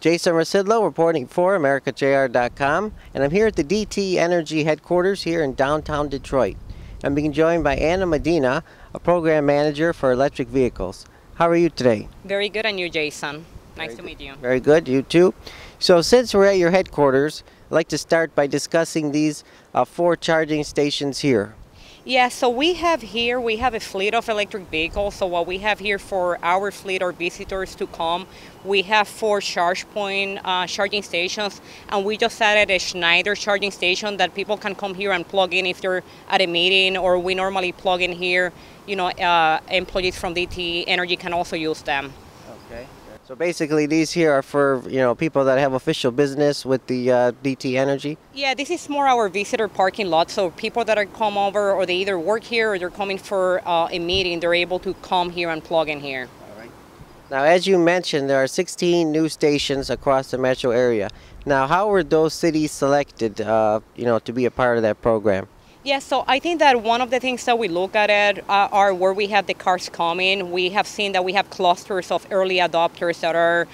Jason Rzucidlo reporting for AmericaJR.com, and I'm here at the DTE Energy Headquarters here in downtown Detroit. I'm being joined by Ana Medina, a program manager for electric vehicles. How are you today? Very good, and you, Jason? Nice to meet you. Very good, you too. So since we're at your headquarters, I'd like to start by discussing these 4 charging stations here. Yeah, so we have a fleet of electric vehicles. So what we have here for our fleet or visitors to come, we have 4 charge point charging stations, and we just added a Schneider charging station that people can come here and plug in if they're at a meeting, or we normally plug in here. You know, employees from DTE Energy can also use them. Okay. So basically these here are for, people that have official business with the DTE Energy? Yeah, this is more our visitor parking lot. So people that are come over, or they either work here or they're coming for a meeting, they're able to come here and plug in here. All right. Now, as you mentioned, there are 16 new stations across the metro area. Now, how were those cities selected, to be a part of that program? Yeah, so I think that one of the things that we look at are where we have the cars coming. We have seen that we have clusters of early adopters that are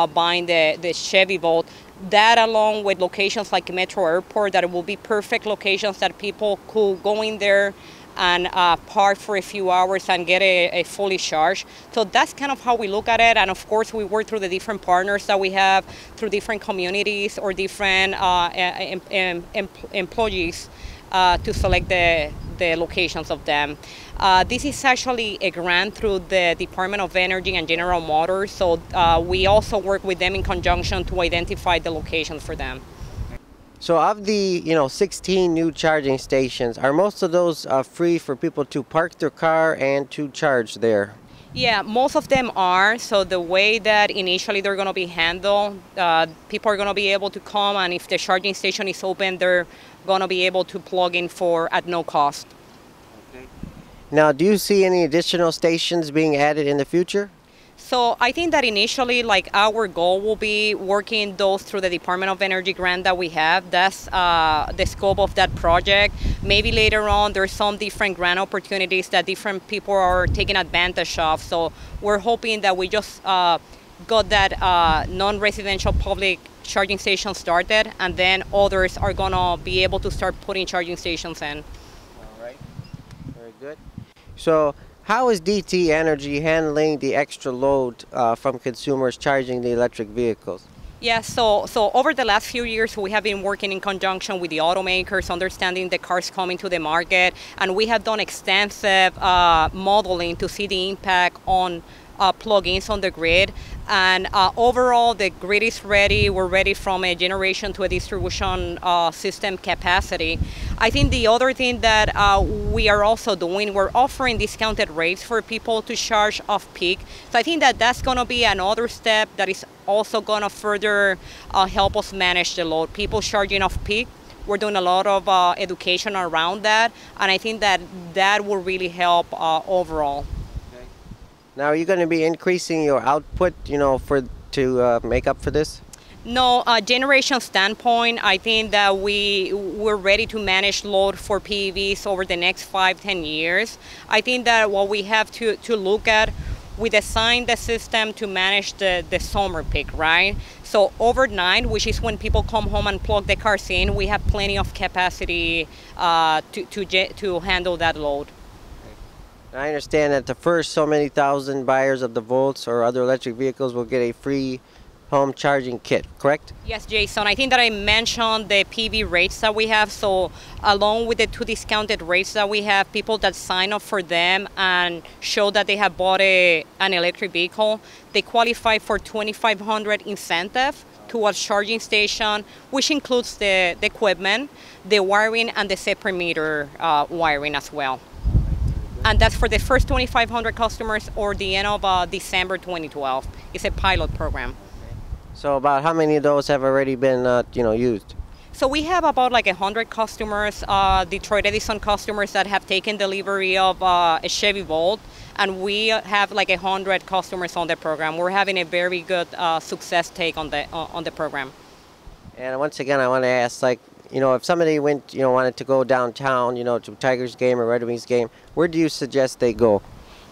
buying the Chevy Volt. That, along with locations like Metro Airport, that will be perfect locations that people could go in there and park for a few hours and get a fully charged. So that's kind of how we look at it. And of course, we work through the different partners that we have, through different communities or different employees to select the locations of them. This is actually a grant through the Department of Energy and General Motors, so we also work with them in conjunction to identify the locations for them. So of the 16 new charging stations, are most of those free for people to park their car and to charge there? Yeah, most of them are. So the way that initially they're going to be handled, people are going to be able to come, and if the charging station is open, they're going to be able to plug in at no cost. Okay. Now, do you see any additional stations being added in the future? So I think that initially, our goal will be working those through the Department of Energy grant that we have. That's the scope of that project. Maybe later on, there's some different grant opportunities that different people are taking advantage of. So we're hoping that we just got that non-residential public charging station started, and then others are going to be able to start putting charging stations in. All right. Very good. So how is DTE Energy handling the extra load from consumers charging the electric vehicles? Yeah, so over the last few years, we have been working in conjunction with the automakers, understanding the cars coming to the market, and we have done extensive modeling to see the impact on plug-ins on the grid. And overall, the grid is ready. We're ready from a generation to a distribution system capacity. I think the other thing that we are also doing, we're offering discounted rates for people to charge off-peak. So I think that that's going to be another step that is also going to further help us manage the load. People charging off-peak, we're doing a lot of education around that, and I think that that will really help overall. Now, are you going to be increasing your output, to make up for this? No, generation standpoint, I think that we're ready to manage load for PEVs over the next 5-10 years. I think that what we have to look at, we designed the system to manage the summer peak, right? So overnight, which is when people come home and plug the cars in, we have plenty of capacity to handle that load. I understand that the first so many thousand buyers of the Volts or other electric vehicles will get a free home charging kit, correct? Yes, Jason. I think that I mentioned the PV rates that we have. So along with the 2 discounted rates that we have, people that sign up for them and show that they have bought an electric vehicle, they qualify for $2,500 incentive to a charging station, which includes the equipment, the wiring, and the separate meter wiring as well. And that's for the first 2,500 customers or the end of December 2012. It's a pilot program. So about how many of those have already been, used? So we have about 100 customers, Detroit Edison customers that have taken delivery of a Chevy Volt, and we have 100 customers on the program. We're having a very good success take on the program. And once again, I want to ask, if somebody wanted to go downtown, to Tigers game or Red Wings game, where do you suggest they go?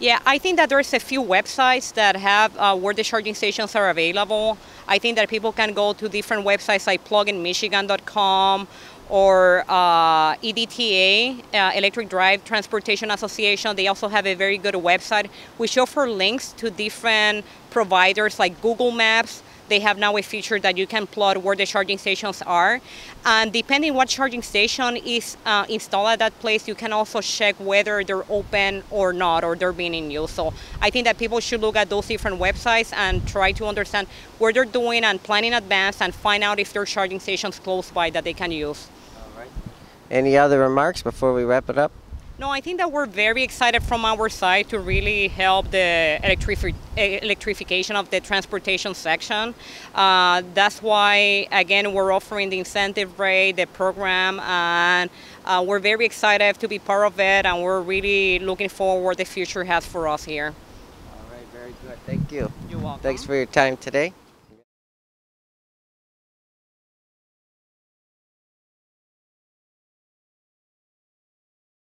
Yeah, I think that there's a few websites that have where the charging stations are available. I think that people can go to different websites like pluginmichigan.com or EDTA, Electric Drive Transportation Association. They also have a very good website. We show for links to different providers like Google Maps. They have now a feature that you can plot where the charging stations are. And depending what charging station is installed at that place, you can also check whether they're open or not, or they're being in use. So I think that people should look at those different websites and try to understand where they're doing and plan in advance and find out if there are charging stations close by that they can use. All right. Any other remarks before we wrap it up? No, I think that we're very excited from our side to really help the electrification of the transportation section. That's why, again, we're offering the incentive rate, the program, and we're very excited to be part of it, and we're really looking forward what the future has for us here. All right, very good. Thank you. You're welcome. Thanks for your time today.